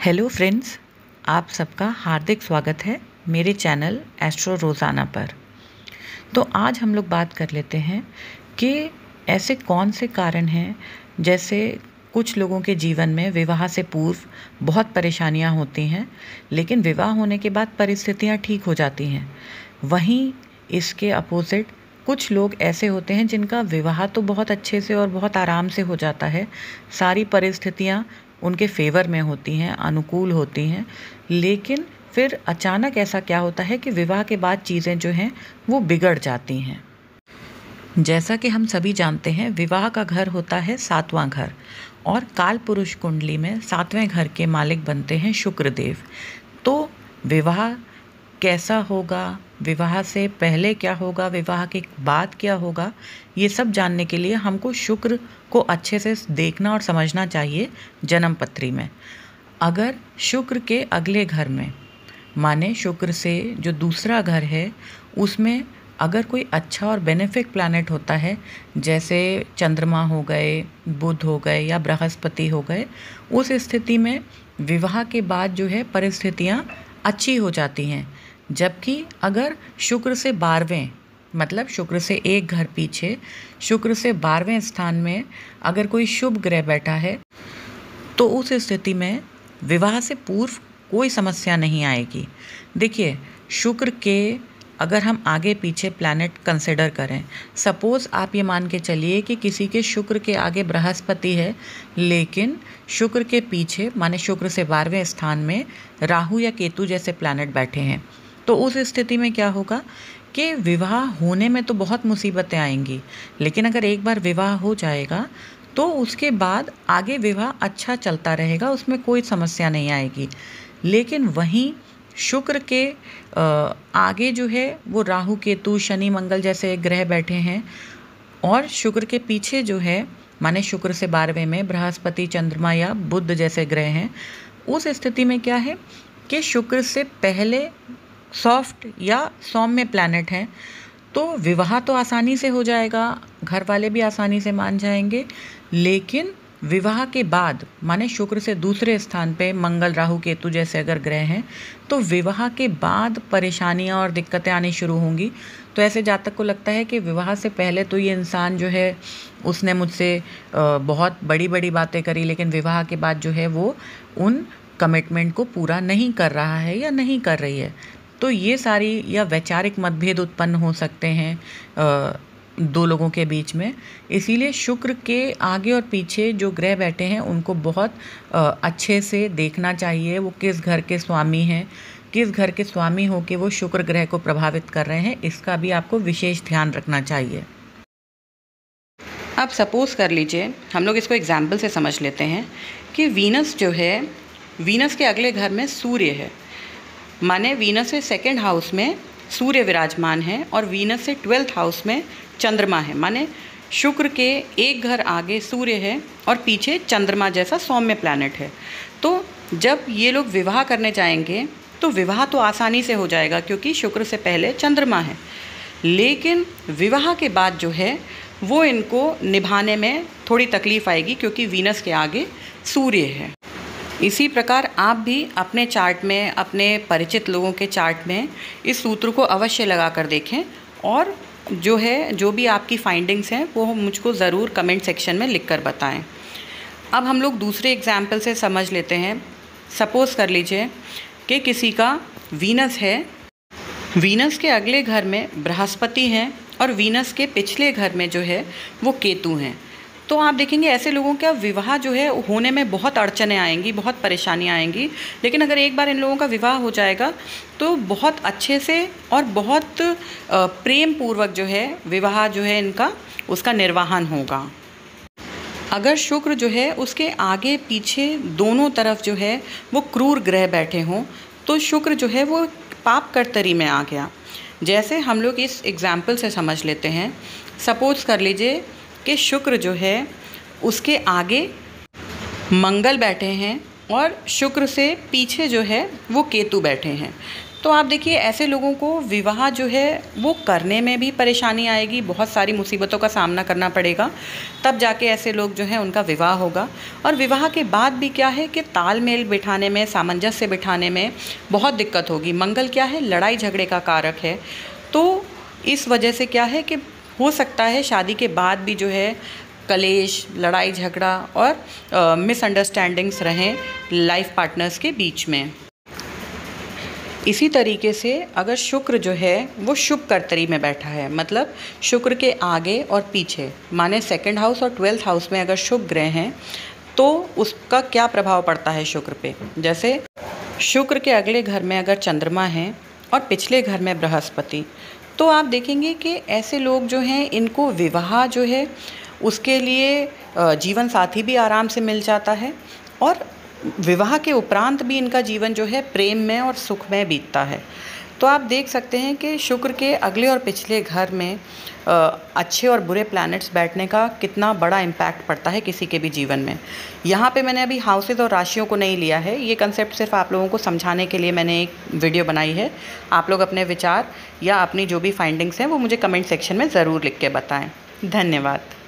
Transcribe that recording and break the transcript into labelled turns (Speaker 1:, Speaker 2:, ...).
Speaker 1: Hello friends, आप सबका हार्दिक स्वागत है मेरे चैनल एस्ट्रो रोज़ाना पर। तो आज हम लोग बात कर लेते हैं कि ऐसे कौन से कारण हैं, जैसे कुछ लोगों के जीवन में विवाह से पूर्व बहुत परेशानियां होती हैं, लेकिन विवाह होने के बाद परिस्थितियां ठीक हो जाती हैं। वहीं इसके अपोजिट कुछ लोग ऐसे होते हैं जिनका विवाह तो बहुत अच्छे से और बहुत आराम से हो जाता है, सारी परिस्थितियां उनके फेवर में होती हैं, अनुकूल होती हैं, लेकिन फिर अचानक ऐसा क्या होता है कि विवाह के बाद चीज़ें जो हैं वो बिगड़ जाती हैं। जैसा कि हम सभी जानते हैं, विवाह का घर होता है सातवां घर, और काल पुरुष कुंडली में सातवें घर के मालिक बनते हैं शुक्र देव। तो विवाह कैसा होगा, विवाह से पहले क्या होगा, विवाह के बाद क्या होगा, ये सब जानने के लिए हमको शुक्र को अच्छे से देखना और समझना चाहिए जन्म पत्री में। अगर शुक्र के अगले घर में, माने शुक्र से जो दूसरा घर है, उसमें अगर कोई अच्छा और बेनिफिक प्लैनेट होता है, जैसे चंद्रमा हो गए, बुध हो गए या बृहस्पति हो गए, उस स्थिति में विवाह के बाद जो है परिस्थितियाँ अच्छी हो जाती हैं। जबकि अगर शुक्र से 12वें, मतलब शुक्र से एक घर पीछे, शुक्र से 12वें स्थान में अगर कोई शुभ ग्रह बैठा है, तो उस स्थिति में विवाह से पूर्व कोई समस्या नहीं आएगी। देखिए, शुक्र के अगर हम आगे पीछे प्लैनेट कंसिडर करें, सपोज़ आप ये मान के चलिए कि किसी के शुक्र के आगे बृहस्पति है, लेकिन शुक्र के पीछे माने शुक्र से 12वें स्थान में राहु या केतु जैसे प्लैनेट बैठे हैं, तो उस स्थिति में क्या होगा कि विवाह होने में तो बहुत मुसीबतें आएंगी, लेकिन अगर एक बार विवाह हो जाएगा तो उसके बाद आगे विवाह अच्छा चलता रहेगा, उसमें कोई समस्या नहीं आएगी। लेकिन वहीं शुक्र के आगे जो है वो राहु केतु शनि मंगल जैसे ग्रह बैठे हैं, और शुक्र के पीछे जो है माने शुक्र से 12वें में बृहस्पति चंद्रमा या बुध जैसे ग्रह हैं। उस स्थिति में क्या है कि शुक्र से पहले सॉफ्ट या सौम्य प्लैनेट हैं, तो विवाह तो आसानी से हो जाएगा, घर वाले भी आसानी से मान जाएंगे। लेकिन विवाह के बाद माने शुक्र से दूसरे स्थान पे मंगल राहु केतु जैसे अगर ग्रह हैं, तो विवाह के बाद परेशानियां और दिक्कतें आनी शुरू होंगी। तो ऐसे जातक को लगता है कि विवाह से पहले तो ये इंसान जो है उसने मुझसे बहुत बड़ी बड़ी बातें करी, लेकिन विवाह के बाद जो है वो उन कमिटमेंट को पूरा नहीं कर रहा है या नहीं कर रही है। तो ये सारी या वैचारिक मतभेद उत्पन्न हो सकते हैं दो लोगों के बीच में। इसीलिए शुक्र के आगे और पीछे जो ग्रह बैठे हैं उनको बहुत अच्छे से देखना चाहिए, वो किस घर के स्वामी हैं, किस घर के स्वामी हो के वो शुक्र ग्रह को प्रभावित कर रहे हैं, इसका भी आपको विशेष ध्यान रखना चाहिए। अब सपोज़ कर लीजिए, हम लोग इसको एग्जाम्पल से समझ लेते हैं कि वीनस जो है, वीनस के अगले घर में सूर्य है, माने वीनस से सेकेंड हाउस में सूर्य विराजमान है और वीनस से 12th हाउस में चंद्रमा है, माने शुक्र के एक घर आगे सूर्य है और पीछे चंद्रमा जैसा सौम्य प्लैनेट है। तो जब ये लोग विवाह करने जाएंगे तो विवाह तो आसानी से हो जाएगा, क्योंकि शुक्र से पहले चंद्रमा है। लेकिन विवाह के बाद जो है वो इनको निभाने में थोड़ी तकलीफ आएगी, क्योंकि वीनस के आगे सूर्य है। इसी प्रकार आप भी अपने चार्ट में, अपने परिचित लोगों के चार्ट में इस सूत्र को अवश्य लगा कर देखें, और जो है जो भी आपकी फाइंडिंग्स हैं वो मुझको ज़रूर कमेंट सेक्शन में लिख कर बताएं। अब हम लोग दूसरे एग्जाम्पल से समझ लेते हैं। सपोज़ कर लीजिए कि किसी का वीनस है, वीनस के अगले घर में बृहस्पति हैं और वीनस के पिछले घर में जो है वो केतु हैं। तो आप देखेंगे ऐसे लोगों का विवाह जो है होने में बहुत अड़चनें आएंगी, बहुत परेशानियां आएंगी। लेकिन अगर एक बार इन लोगों का विवाह हो जाएगा तो बहुत अच्छे से और बहुत प्रेम पूर्वक जो है विवाह जो है इनका उसका निर्वहन होगा। अगर शुक्र जो है उसके आगे पीछे दोनों तरफ जो है वो क्रूर ग्रह बैठे हों, तो शुक्र जो है वो पाप कर्तरी में आ गया। जैसे हम लोग इस एग्जाम्पल से समझ लेते हैं। सपोज कर लीजिए कि शुक्र जो है उसके आगे मंगल बैठे हैं और शुक्र से पीछे जो है वो केतु बैठे हैं। तो आप देखिए ऐसे लोगों को विवाह जो है वो करने में भी परेशानी आएगी, बहुत सारी मुसीबतों का सामना करना पड़ेगा, तब जाके ऐसे लोग जो हैं उनका विवाह होगा। और विवाह के बाद भी क्या है कि तालमेल बिठाने में, सामंजस्य बिठाने में बहुत दिक्कत होगी। मंगल क्या है, लड़ाई झगड़े का कारक है, तो इस वजह से क्या है कि हो सकता है शादी के बाद भी जो है कलेश, लड़ाई झगड़ा और मिसअंडरस्टैंडिंग्स रहें लाइफ पार्टनर्स के बीच में। इसी तरीके से अगर शुक्र जो है वो शुभ कर्तरी में बैठा है, मतलब शुक्र के आगे और पीछे, माने सेकंड हाउस और 12th हाउस में अगर शुभ ग्रह हैं, तो उसका क्या प्रभाव पड़ता है शुक्र पे। जैसे शुक्र के अगले घर में अगर चंद्रमा है और पिछले घर में बृहस्पति, तो आप देखेंगे कि ऐसे लोग जो हैं इनको विवाह जो है उसके लिए जीवन साथी भी आराम से मिल जाता है, और विवाह के उपरांत भी इनका जीवन जो है प्रेम में और सुख में बीतता है। तो आप देख सकते हैं कि शुक्र के अगले और पिछले घर में अच्छे और बुरे प्लैनेट्स बैठने का कितना बड़ा इम्पैक्ट पड़ता है किसी के भी जीवन में। यहाँ पे मैंने अभी हाउसेज और राशियों को नहीं लिया है, ये कंसेप्ट सिर्फ आप लोगों को समझाने के लिए मैंने एक वीडियो बनाई है। आप लोग अपने विचार या अपनी जो भी फाइंडिंग्स हैं वो मुझे कमेंट सेक्शन में ज़रूर लिख के बताएँ। धन्यवाद।